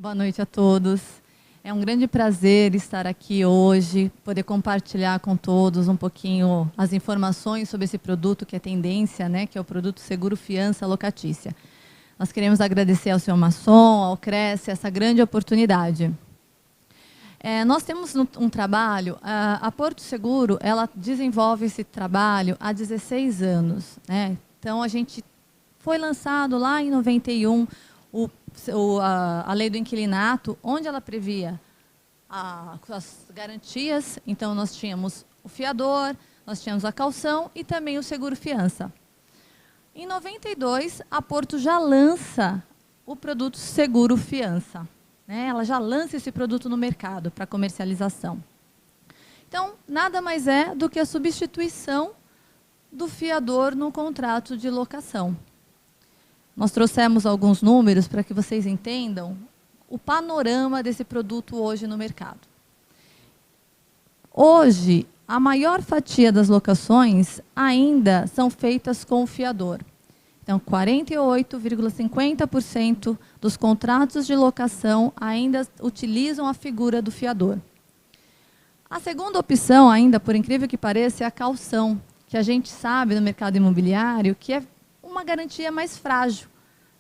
Boa noite a todos. É um grande prazer estar aqui hoje, poder compartilhar com todos um pouquinho as informações sobre esse produto que é tendência, né, que é o produto Seguro Fiança Locatícia. Nós queremos agradecer ao Sr. Masson, ao Cresce, essa grande oportunidade. Nós temos um trabalho, a Porto Seguro, ela desenvolve esse trabalho há 16 anos. Né? Então, a gente foi lançado lá em 91, a lei do inquilinato, onde ela previa as garantias. Então, nós tínhamos o fiador, nós tínhamos a caução e também o seguro-fiança. Em 92, a Porto já lança o produto seguro-fiança. Né? Ela já lança esse produto no mercado para comercialização. Então, nada mais é do que a substituição do fiador no contrato de locação. Nós trouxemos alguns números para que vocês entendam o panorama desse produto hoje no mercado. Hoje, a maior fatia das locações ainda são feitas com o fiador. Então, 48,50% dos contratos de locação ainda utilizam a figura do fiador. A segunda opção, ainda, por incrível que pareça, é a caução, que a gente sabe no mercado imobiliário que é uma garantia mais frágil.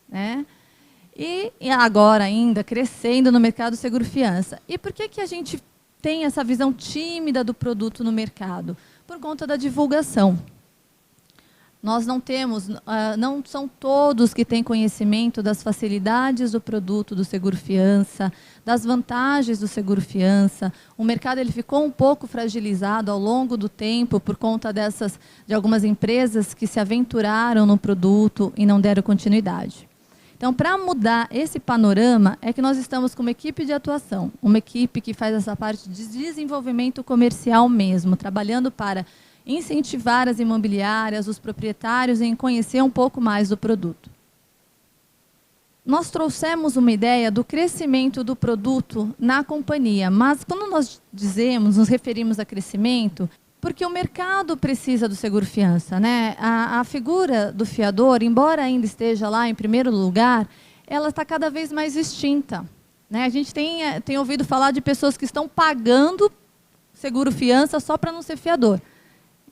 Né? E agora ainda crescendo no mercado seguro-fiança. E por que a gente tem essa visão tímida do produto no mercado? Por conta da divulgação. Nós não temos, não são todos que têm conhecimento das facilidades do produto do seguro-fiança, das vantagens do seguro-fiança. O mercado ele ficou um pouco fragilizado ao longo do tempo por conta de algumas empresas que se aventuraram no produto e não deram continuidade. Então, para mudar esse panorama, é que nós estamos com uma equipe de atuação, uma equipe que faz essa parte de desenvolvimento comercial mesmo, trabalhando para incentivar as imobiliárias, os proprietários em conhecer um pouco mais do produto. Nós trouxemos uma ideia do crescimento do produto na companhia, mas quando nós nos referimos a crescimento, porque o mercado precisa do seguro-fiança. Né? A figura do fiador, embora ainda esteja lá em primeiro lugar, ela está cada vez mais extinta. Né? A gente tem ouvido falar de pessoas que estão pagando seguro-fiança só para não ser fiador.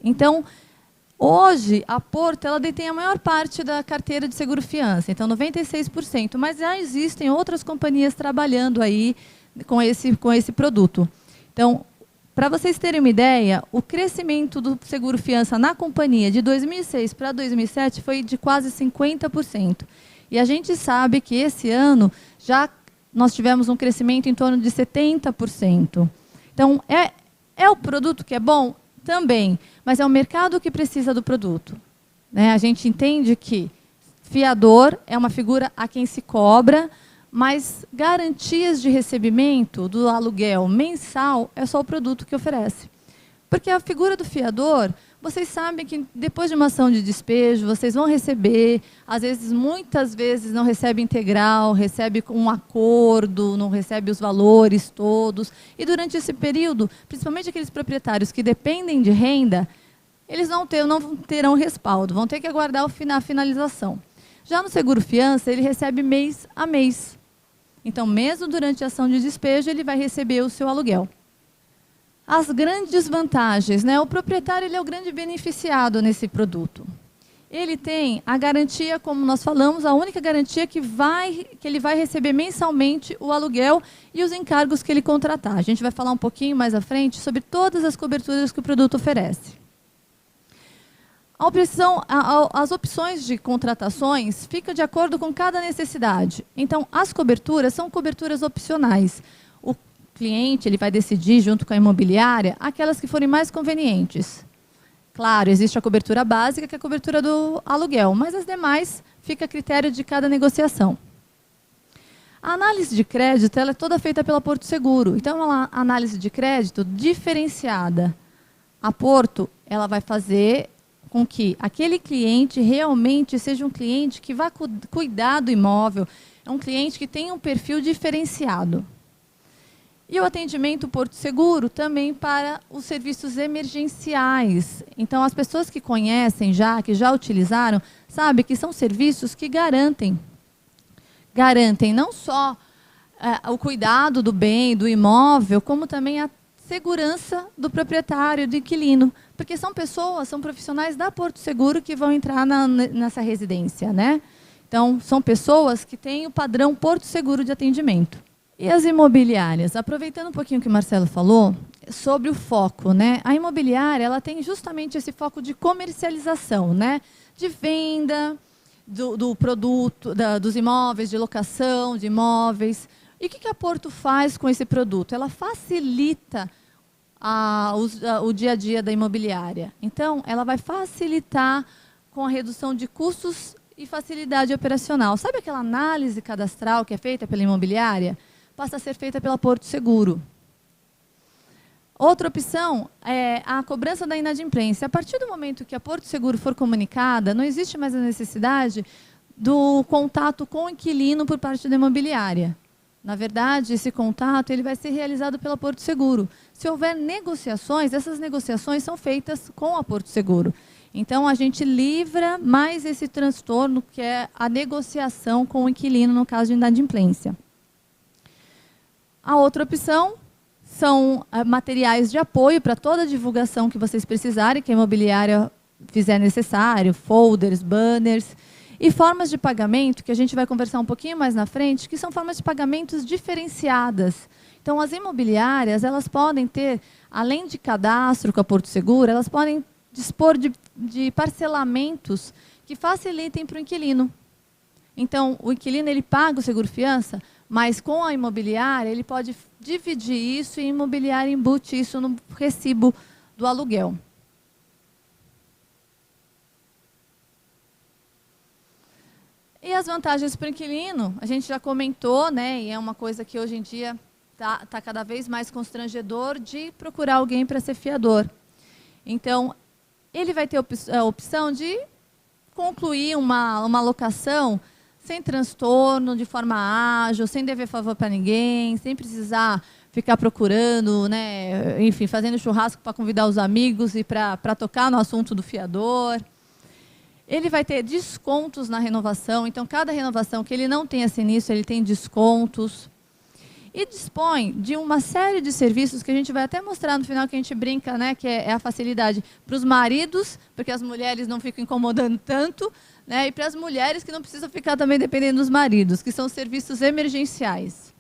Então, hoje, a Porto ela detém a maior parte da carteira de seguro-fiança, então 96%, mas já existem outras companhias trabalhando aí com esse produto. Então, para vocês terem uma ideia, o crescimento do seguro-fiança na companhia de 2006 para 2007 foi de quase 50%. E a gente sabe que esse ano já nós tivemos um crescimento em torno de 70%. Então, é o produto que é bom? Também, mas é o mercado que precisa do produto. Né? A gente entende que fiador é uma figura a quem se cobra, mas garantias de recebimento do aluguel mensal é só o produto que oferece. Porque a figura do fiador, vocês sabem que depois de uma ação de despejo, vocês vão receber, às vezes, muitas vezes não recebe integral, recebe com um acordo, não recebe os valores todos. E durante esse período, principalmente aqueles proprietários que dependem de renda, eles não terão respaldo, vão ter que aguardar a finalização. Já no seguro-fiança, ele recebe mês a mês. Então, mesmo durante a ação de despejo, ele vai receber o seu aluguel. As grandes vantagens, né? O proprietário ele é o grande beneficiado nesse produto. Ele tem a garantia, como nós falamos, a única garantia que ele vai receber mensalmente o aluguel e os encargos que ele contratar. A gente vai falar um pouquinho mais à frente sobre todas as coberturas que o produto oferece. As opções de contratações ficam de acordo com cada necessidade. Então, as coberturas são coberturas opcionais. O cliente ele vai decidir, junto com a imobiliária, aquelas que forem mais convenientes. Claro, existe a cobertura básica, que é a cobertura do aluguel, mas as demais fica a critério de cada negociação. A análise de crédito ela é toda feita pela Porto Seguro. Então, é uma análise de crédito diferenciada. A Porto ela vai fazer com que aquele cliente realmente seja um cliente que vá cuidar do imóvel, é um cliente que tem um perfil diferenciado. E o atendimento Porto Seguro também para os serviços emergenciais. Então, as pessoas que conhecem que já utilizaram, sabem que são serviços que garantem não só o cuidado do bem, do imóvel, como também a segurança do proprietário, do inquilino. Porque são pessoas, são profissionais da Porto Seguro que vão entrar nessa residência, né? Então, são pessoas que têm o padrão Porto Seguro de atendimento. E as imobiliárias? Aproveitando um pouquinho o que o Marcelo falou, sobre o foco, né? A imobiliária, ela tem justamente esse foco de comercialização, né? De venda do produto, dos imóveis, de locação de imóveis. E o que a Porto faz com esse produto? Ela facilita o dia a dia da imobiliária. Então, ela vai facilitar com a redução de custos e facilidade operacional. Sabe aquela análise cadastral que é feita pela imobiliária? Passa a ser feita pela Porto Seguro. Outra opção é a cobrança da inadimplência. A partir do momento que a Porto Seguro for comunicada, não existe mais a necessidade do contato com o inquilino por parte da imobiliária. Na verdade, esse contato ele vai ser realizado pela Porto Seguro. Se houver negociações, essas negociações são feitas com a Porto Seguro. Então, a gente livra mais esse transtorno, que é a negociação com o inquilino, no caso de inadimplência. A outra opção são materiais de apoio para toda a divulgação que vocês precisarem, que a imobiliária fizer necessário, folders, banners, e formas de pagamento, que a gente vai conversar um pouquinho mais na frente, que são formas de pagamentos diferenciadas. Então, as imobiliárias, elas podem ter, além de cadastro com a Porto Seguro, elas podem dispor de parcelamentos que facilitem para o inquilino. Então, o inquilino ele paga o seguro-fiança, mas com a imobiliária ele pode dividir isso e a imobiliária embute isso no recibo do aluguel. E as vantagens para o inquilino, a gente já comentou, né, e é uma coisa que hoje em dia está cada vez mais constrangedor de procurar alguém para ser fiador. Então, ele vai ter a opção de concluir uma locação sem transtorno, de forma ágil, sem dever favor para ninguém, sem precisar ficar procurando, né, enfim, fazendo churrasco para convidar os amigos e para tocar no assunto do fiador. Ele vai ter descontos na renovação, então cada renovação que ele não tenha sinistro, ele tem descontos. E dispõe de uma série de serviços que a gente vai até mostrar no final, que a gente brinca, né, que é a facilidade para os maridos, porque as mulheres não ficam incomodando tanto, né, e para as mulheres que não precisam ficar também dependendo dos maridos, que são serviços emergenciais.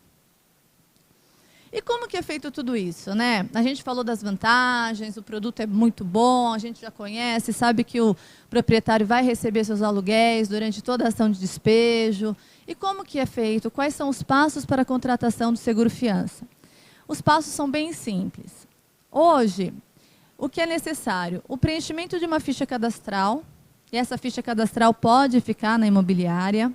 E como que é feito tudo isso, né? A gente falou das vantagens, o produto é muito bom, a gente já conhece, sabe que o proprietário vai receber seus aluguéis durante toda a ação de despejo. E como que é feito? Quais são os passos para a contratação do seguro-fiança? Os passos são bem simples. Hoje, o que é necessário? O preenchimento de uma ficha cadastral, e essa ficha cadastral pode ficar na imobiliária.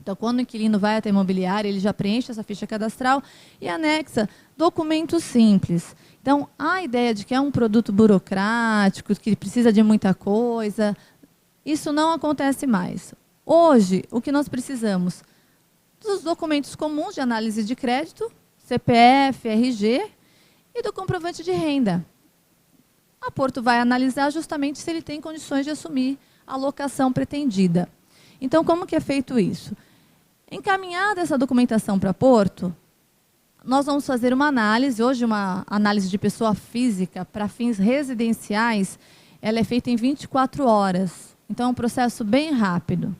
Então, quando o inquilino vai até a imobiliária, ele já preenche essa ficha cadastral e anexa documentos simples. Então, a ideia de que é um produto burocrático, que precisa de muita coisa, isso não acontece mais. Hoje, o que nós precisamos? Dos documentos comuns de análise de crédito, CPF, RG, e do comprovante de renda. A Porto vai analisar justamente se ele tem condições de assumir a locação pretendida. Então, como que é feito isso? Encaminhada essa documentação para Porto, nós vamos fazer uma análise. Hoje, uma análise de pessoa física para fins residenciais, ela é feita em 24 horas. Então, é um processo bem rápido.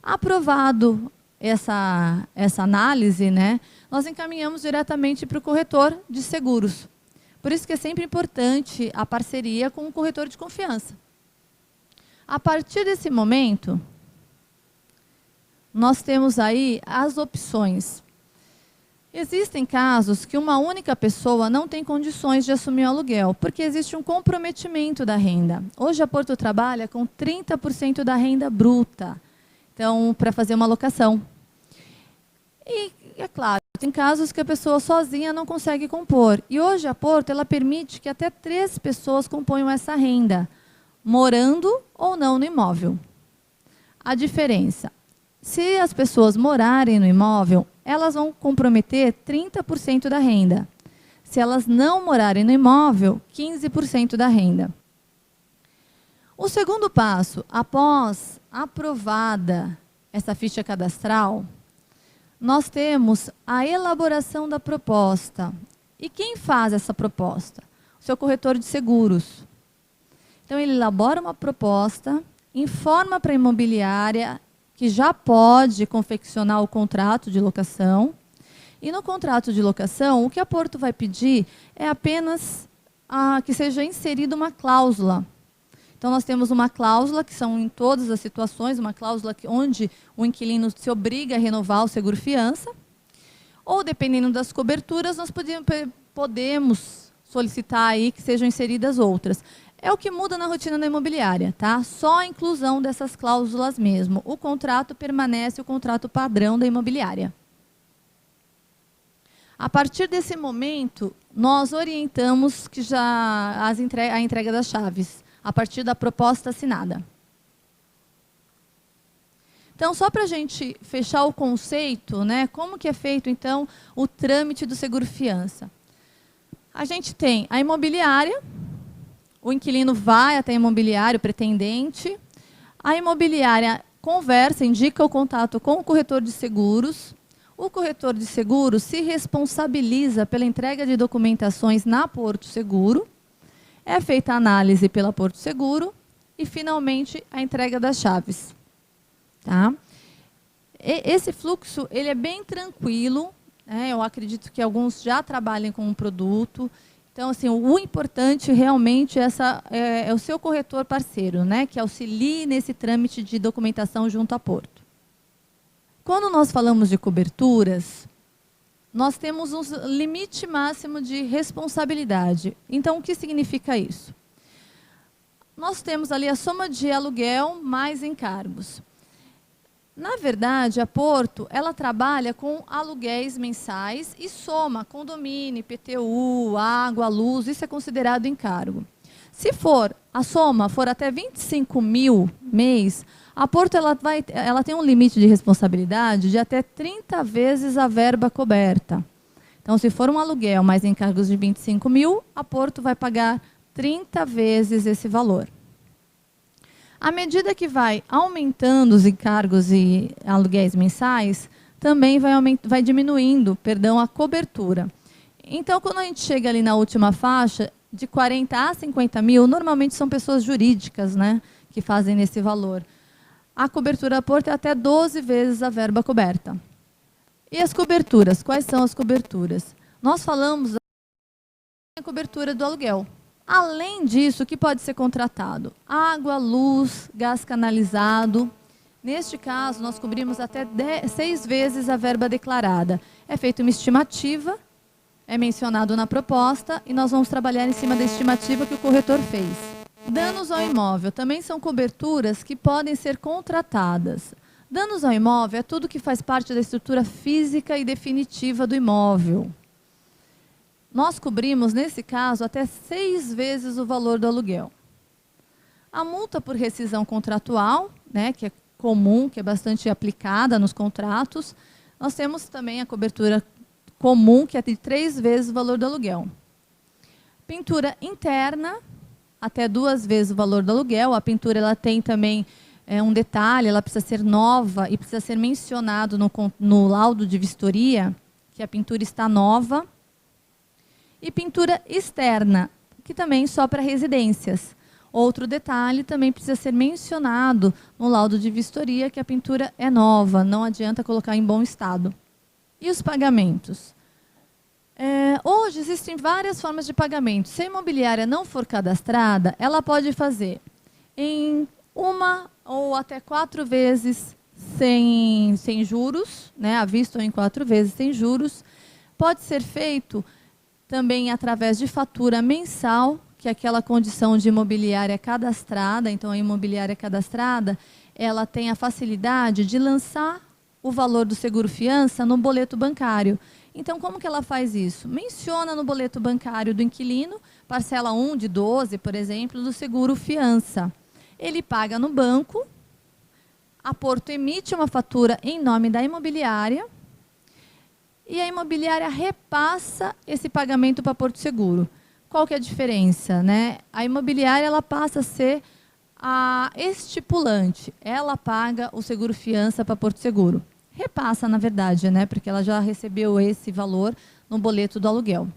Aprovado essa análise, né, nós encaminhamos diretamente para o corretor de seguros. Por isso que é sempre importante a parceria com o corretor de confiança. A partir desse momento, nós temos aí as opções. Existem casos que uma única pessoa não tem condições de assumir o aluguel, porque existe um comprometimento da renda. Hoje a Porto trabalha com 30% da renda bruta, então, para fazer uma locação. E, é claro, tem casos que a pessoa sozinha não consegue compor. E hoje a Porto ela permite que até 3 pessoas componham essa renda, morando ou não no imóvel. A diferença: se as pessoas morarem no imóvel, elas vão comprometer 30% da renda. Se elas não morarem no imóvel, 15% da renda. O segundo passo, após aprovada essa ficha cadastral, nós temos a elaboração da proposta. E quem faz essa proposta? O seu corretor de seguros. Então, ele elabora uma proposta, informa para a imobiliária que já pode confeccionar o contrato de locação. E no contrato de locação, o que a Porto vai pedir é apenas que seja inserida uma cláusula. Então, nós temos uma cláusula, que são em todas as situações, uma cláusula onde o inquilino se obriga a renovar o seguro-fiança. Ou, dependendo das coberturas, nós podemos solicitar aí que sejam inseridas outras. É o que muda na rotina da imobiliária, tá? Só a inclusão dessas cláusulas mesmo. O contrato permanece o contrato padrão da imobiliária. A partir desse momento, nós orientamos que já a entrega das chaves, a partir da proposta assinada. Então, só para a gente fechar o conceito, né, como que é feito, então, o trâmite do seguro-fiança? A gente tem a imobiliária, o inquilino vai até a imobiliária, o pretendente, a imobiliária conversa, indica o contato com o corretor de seguros, o corretor de seguros se responsabiliza pela entrega de documentações na Porto Seguro, é feita a análise pela Porto Seguro e, finalmente, a entrega das chaves. Tá? Esse fluxo ele é bem tranquilo, né? Eu acredito que alguns já trabalhem com um produto. Então, assim, o importante realmente é o seu corretor parceiro, né? Que auxilie nesse trâmite de documentação junto à Porto. Quando nós falamos de coberturas, nós temos um limite máximo de responsabilidade. Então, o que significa isso? Nós temos ali a soma de aluguel mais encargos. Na verdade, a Porto, ela trabalha com aluguéis mensais e soma condomínio, IPTU, água, luz, isso é considerado encargo. Se a soma for até 25 mil mês, a Porto ela tem um limite de responsabilidade de até 30 vezes a verba coberta. Então, se for um aluguel mais encargos de 25 mil, a Porto vai pagar 30 vezes esse valor. À medida que vai aumentando os encargos e aluguéis mensais, também vai diminuindo, a cobertura. Então, quando a gente chega ali na última faixa, de 40 a 50 mil, normalmente são pessoas jurídicas, né, que fazem nesse valor. A cobertura da Porto é até 12 vezes a verba coberta. E as coberturas? Quais são as coberturas? Nós falamos da cobertura do aluguel. Além disso, o que pode ser contratado? Água, luz, gás canalizado. Neste caso, nós cobrimos até 6 vezes a verba declarada. É feita uma estimativa, é mencionado na proposta, e nós vamos trabalhar em cima da estimativa que o corretor fez. Danos ao imóvel também são coberturas que podem ser contratadas. Danos ao imóvel é tudo que faz parte da estrutura física e definitiva do imóvel. Nós cobrimos, nesse caso, até 6 vezes o valor do aluguel. A multa por rescisão contratual, né, que é comum, que é bastante aplicada nos contratos, nós temos também a cobertura comum, que é de 3 vezes o valor do aluguel. Pintura interna, até 2 vezes o valor do aluguel. A pintura ela tem também um detalhe, ela precisa ser nova e precisa ser mencionado no laudo de vistoria, que a pintura está nova. E pintura externa, que também só para residências. Outro detalhe também precisa ser mencionado no laudo de vistoria, que a pintura é nova, não adianta colocar em bom estado. E os pagamentos? Hoje existem várias formas de pagamento. Se a imobiliária não for cadastrada, ela pode fazer em 1 ou até 4 vezes sem juros, né, à vista ou em 4 vezes sem juros. Pode ser feito também através de fatura mensal, que é aquela condição de imobiliária cadastrada. Então, a imobiliária cadastrada, ela tem a facilidade de lançar o valor do seguro-fiança no boleto bancário. Então, como que ela faz isso? Menciona no boleto bancário do inquilino, parcela 1 de 12, por exemplo, do seguro-fiança. Ele paga no banco, a Porto emite uma fatura em nome da imobiliária e a imobiliária repassa esse pagamento para Porto Seguro. Qual que é a diferença, né? A imobiliária ela passa a ser a estipulante, ela paga o seguro-fiança para Porto Seguro. repassa, na verdade, né? Porque ela já recebeu esse valor no boleto do aluguel.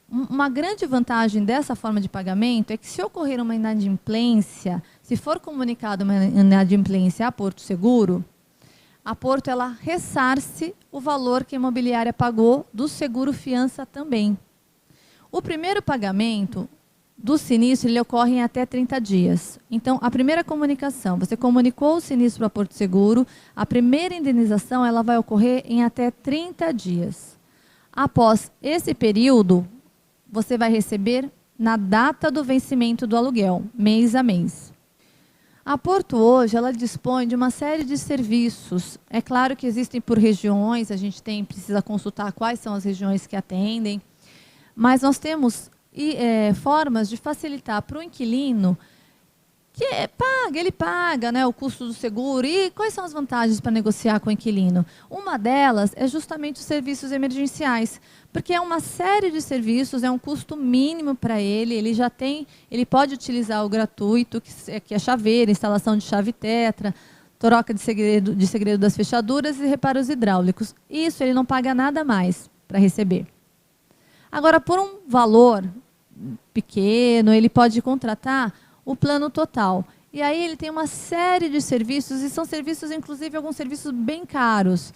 Uma grande vantagem dessa forma de pagamento é que, se ocorrer uma inadimplência, se for comunicada uma inadimplência a Porto Seguro, a Porto ela ressarce o valor que a imobiliária pagou do seguro fiança também. O primeiro pagamento do sinistro ele ocorre em até 30 dias. Então, a primeira comunicação, você comunicou o sinistro para Porto Seguro, a primeira indenização ela vai ocorrer em até 30 dias. Após esse período, você vai receber na data do vencimento do aluguel, mês a mês. A Porto hoje ela dispõe de uma série de serviços. É claro que existem por regiões, a gente precisa consultar quais são as regiões que atendem, mas nós temos formas de facilitar para o inquilino que ele paga, né, o custo do seguro. E quais são as vantagens para negociar com o inquilino? Uma delas é justamente os serviços emergenciais, porque é uma série de serviços, é um custo mínimo para ele, ele pode utilizar o gratuito, que é chaveiro, instalação de chave tetra, troca de segredo das fechaduras e reparos hidráulicos. Isso ele não paga nada mais para receber. Agora, por um valor pequeno, ele pode contratar o plano total. E aí ele tem uma série de serviços, e são serviços, inclusive, alguns serviços bem caros.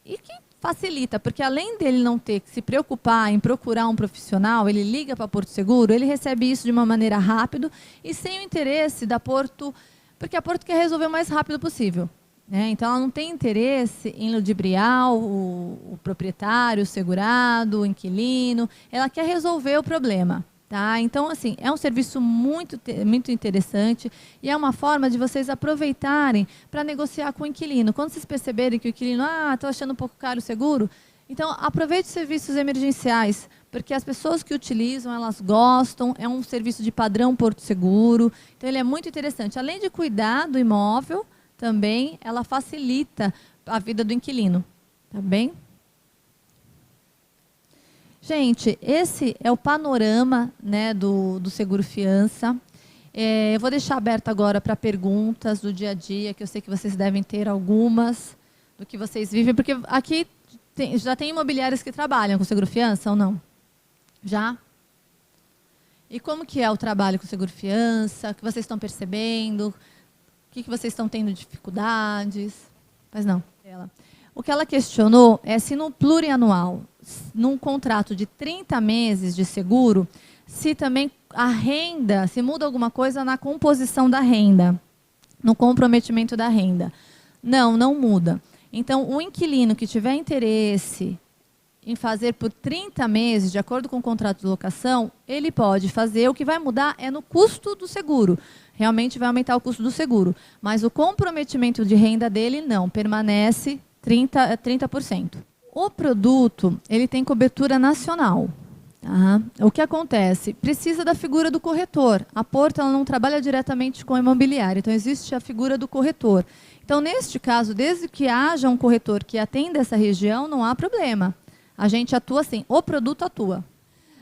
E que facilita, porque além dele não ter que se preocupar em procurar um profissional, ele liga para Porto Seguro, ele recebe isso de uma maneira rápida e sem o interesse da Porto, porque a Porto quer resolver o mais rápido possível, né? Então, ela não tem interesse em ludibriar o proprietário, o segurado, o inquilino, ela quer resolver o problema. Tá? Então, assim, é um serviço muito interessante e é uma forma de vocês aproveitarem para negociar com o inquilino. Quando vocês perceberem que o inquilino, estou achando um pouco caro o seguro, então aproveite os serviços emergenciais, porque as pessoas que utilizam, elas gostam, é um serviço de padrão Porto Seguro, então ele é muito interessante. Além de cuidar do imóvel, também ela facilita a vida do inquilino, tá bem? Gente, esse é o panorama, né, do seguro fiança. Eu vou deixar aberto agora para perguntas do dia a dia, que eu sei que vocês devem ter algumas do que vocês vivem, porque aqui já tem imobiliárias que trabalham com seguro fiança ou não? Já? E como que é o trabalho com seguro fiança? O que vocês estão percebendo? O que vocês estão tendo dificuldades? Mas não. O que ela questionou é se no plurianual, num contrato de 30 meses de seguro, se também a renda, se muda alguma coisa na composição da renda, no comprometimento da renda. Não, não muda. Então, o inquilino que tiver interesse em fazer por 30 meses, de acordo com o contrato de locação, ele pode fazer. O que vai mudar é no custo do seguro. Realmente vai aumentar o custo do seguro. Mas o comprometimento de renda dele não, permanece 30%. O produto, ele tem cobertura nacional. Tá? O que acontece? Precisa da figura do corretor. A Porto ela não trabalha diretamente com a imobiliária, então existe a figura do corretor. Então, neste caso, desde que haja um corretor que atenda essa região, não há problema. A gente atua assim, o produto atua.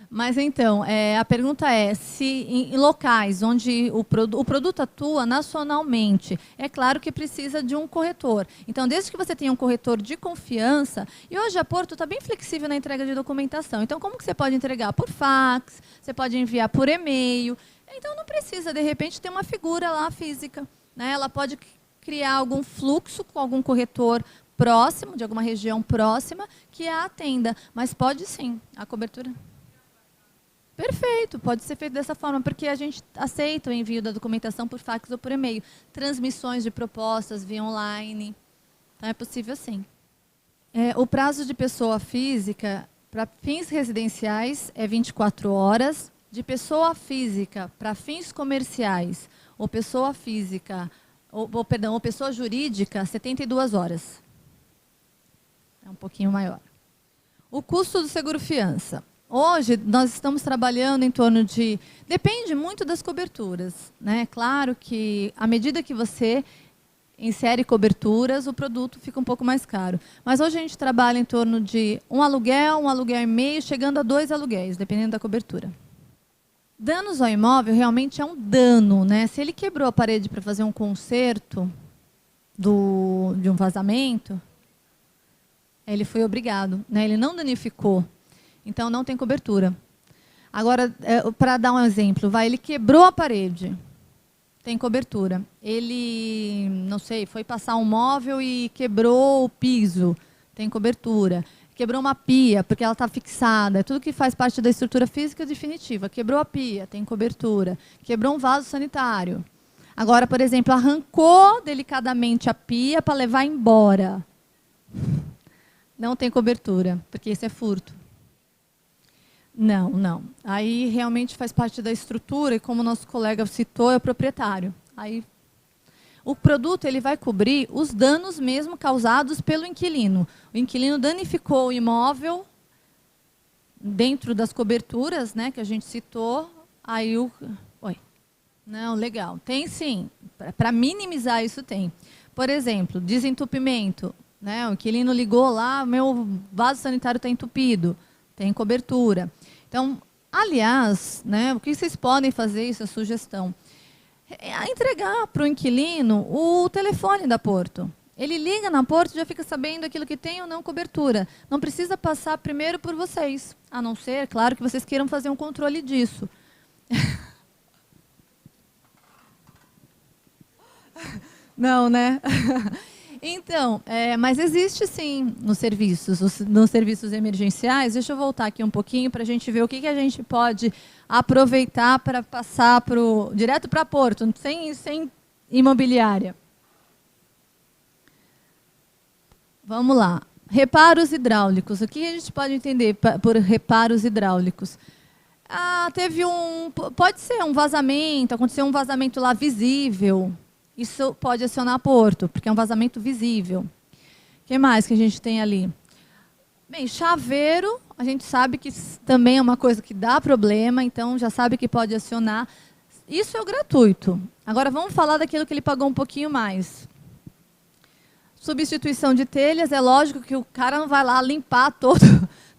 Mas então, a pergunta é se em locais onde o produto atua nacionalmente, é claro que precisa de um corretor. Então, desde que você tenha um corretor de confiança, e hoje a Porto está bem flexível na entrega de documentação. Então, como que você pode entregar? Por fax, você pode enviar por e-mail. Então, não precisa, de repente, ter uma figura lá física, né? Ela pode criar algum fluxo com algum corretor próximo, de alguma região próxima, que a atenda. Mas pode sim, a cobertura... Perfeito, pode ser feito dessa forma, porque a gente aceita o envio da documentação por fax ou por e-mail. Transmissões de propostas via online. Então, é possível sim. O prazo de pessoa física para fins residenciais é 24 horas. De pessoa física para fins comerciais ou pessoa física, ou pessoa jurídica, 72 horas. É um pouquinho maior. O custo do seguro fiança. Hoje, nós estamos trabalhando em torno de... Depende muito das coberturas, né? Claro que, à medida que você insere coberturas, o produto fica um pouco mais caro. Mas hoje a gente trabalha em torno de um aluguel e meio, chegando a 2 aluguéis, dependendo da cobertura. Danos ao imóvel realmente é um dano, né? Se ele quebrou a parede para fazer um conserto, de um vazamento, ele foi obrigado, né? Ele não danificou, então não tem cobertura. Agora, para dar um exemplo, ele quebrou a parede, tem cobertura. Ele, não sei, foi passar um móvel e quebrou o piso, tem cobertura. Quebrou uma pia, porque ela está fixada, tudo que faz parte da estrutura física definitiva. Quebrou a pia, tem cobertura. Quebrou um vaso sanitário. Agora, por exemplo, arrancou delicadamente a pia para levar embora. Não tem cobertura, porque isso é furto. Não, não. Aí realmente faz parte da estrutura e, como o nosso colega citou, é o proprietário. Aí, o produto ele vai cobrir os danos mesmo causados pelo inquilino. O inquilino danificou o imóvel dentro das coberturas, né, que a gente citou. Aí o... Oi. Não, legal. Tem sim. Para minimizar isso tem. Por exemplo, desentupimento. Né, o inquilino ligou lá, meu vaso sanitário está entupido. Tem cobertura. Então, aliás, né, o que vocês podem fazer, isso é sugestão, é entregar para o inquilino o telefone da Porto. Ele liga na Porto e já fica sabendo aquilo que tem ou não cobertura. Não precisa passar primeiro por vocês, a não ser, claro, que vocês queiram fazer um controle disso. Não, né? Então, mas existe sim nos serviços emergenciais. Deixa eu voltar aqui um pouquinho para a gente ver o que a gente pode aproveitar para passar direto para Porto, sem imobiliária. Vamos lá. Reparos hidráulicos. O que a gente pode entender por reparos hidráulicos? Pode ser um vazamento, aconteceu um vazamento lá visível. Isso pode acionar a Porto, porque é um vazamento visível. O que mais que a gente tem ali? Bem, chaveiro, a gente sabe que também é uma coisa que dá problema, então já sabe que pode acionar. Isso é o gratuito. Agora vamos falar daquilo que ele pagou um pouquinho mais. Substituição de telhas, é lógico que o cara não vai lá limpar todo,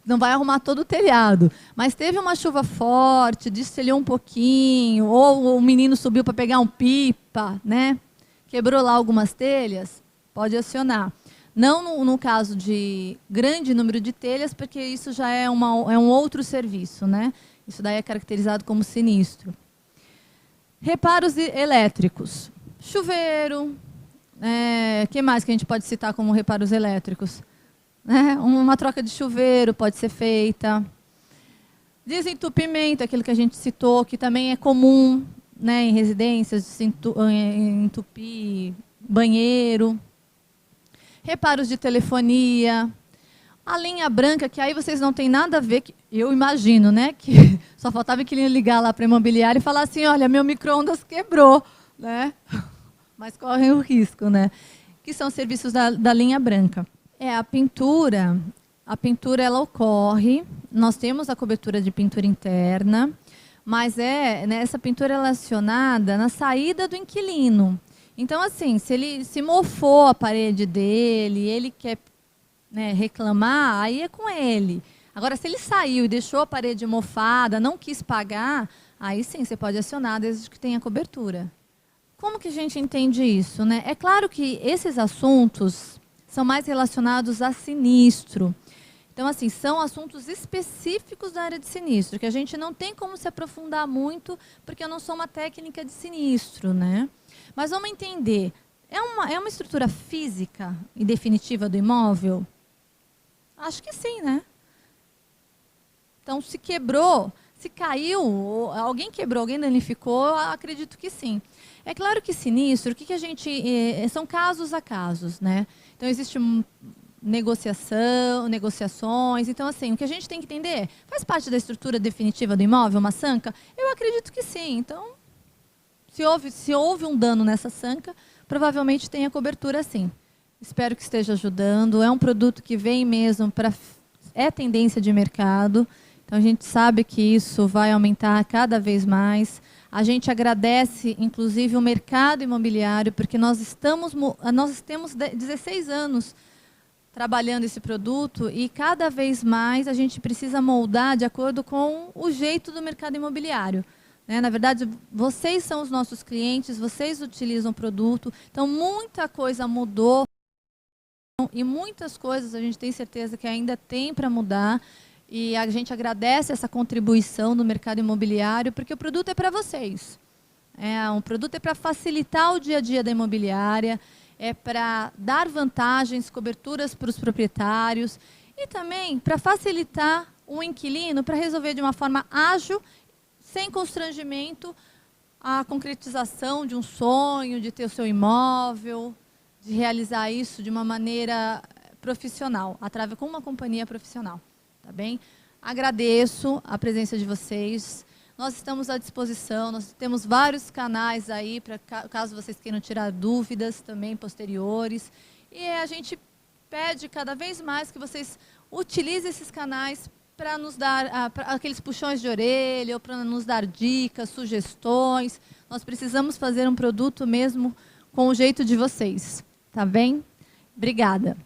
não vai arrumar todo o telhado. Mas teve uma chuva forte, destelhou um pouquinho, ou o menino subiu para pegar um pipa, né? Quebrou lá algumas telhas, pode acionar. Não no caso de grande número de telhas, porque isso já é um outro serviço, né? Isso daí é caracterizado como sinistro. Reparos elétricos. Chuveiro. Que mais que a gente pode citar como reparos elétricos? Uma troca de chuveiro pode ser feita. Desentupimento, aquilo que a gente citou, que também é comum, né, em residências, entupir banheiro. Reparos de telefonia. A linha branca, que aí vocês não têm nada a ver, eu imagino, né, que só faltava que ele ligar lá para a imobiliária e falar assim, olha, meu micro-ondas quebrou, né? Mas correm o risco, né? Que são serviços da linha branca. A pintura ela ocorre, nós temos a cobertura de pintura interna, mas essa pintura relacionada na saída do inquilino. Então, assim, se ele se mofou a parede dele, ele quer, né, reclamar, aí é com ele. Agora, se ele saiu e deixou a parede mofada, não quis pagar, aí sim, você pode acionar desde que tenha cobertura. Como que a gente entende isso, né? É claro que esses assuntos são mais relacionados a sinistro. Então, assim, são assuntos específicos da área de sinistro, que a gente não tem como se aprofundar muito, porque eu não sou uma técnica de sinistro, né? Mas vamos entender, é uma estrutura física e definitiva do imóvel? Acho que sim, né? Então, se quebrou, se caiu, alguém quebrou, alguém danificou, acredito que sim. É claro que sinistro, o que a gente... são casos a casos, né? Então, existe negociações. Então, assim, o que a gente tem que entender é, faz parte da estrutura definitiva do imóvel, uma sanca? Eu acredito que sim. Então, se houve um dano nessa sanca, provavelmente tem a cobertura sim. Espero que esteja ajudando. É um produto que vem mesmo para... É tendência de mercado. Então, a gente sabe que isso vai aumentar cada vez mais. A gente agradece, inclusive, o mercado imobiliário, porque nós temos 16 anos trabalhando esse produto e cada vez mais a gente precisa moldar de acordo com o jeito do mercado imobiliário. né? Na verdade, vocês são os nossos clientes, vocês utilizam o produto, então muita coisa mudou e muitas coisas a gente tem certeza que ainda tem para mudar e a gente agradece essa contribuição do mercado imobiliário porque o produto é para vocês. Um produto é para facilitar o dia a dia da imobiliária, é para dar vantagens, coberturas para os proprietários e também para facilitar o inquilino para resolver de uma forma ágil, sem constrangimento, a concretização de um sonho, de ter o seu imóvel, de realizar isso de uma maneira profissional, com uma companhia profissional. Tá bem? Agradeço a presença de vocês. Nós estamos à disposição, nós temos vários canais aí, para caso vocês queiram tirar dúvidas também posteriores. E a gente pede cada vez mais que vocês utilizem esses canais para nos dar aqueles puxões de orelha, ou para nos dar dicas, sugestões. Nós precisamos fazer um produto mesmo com o jeito de vocês. Tá bem? Obrigada.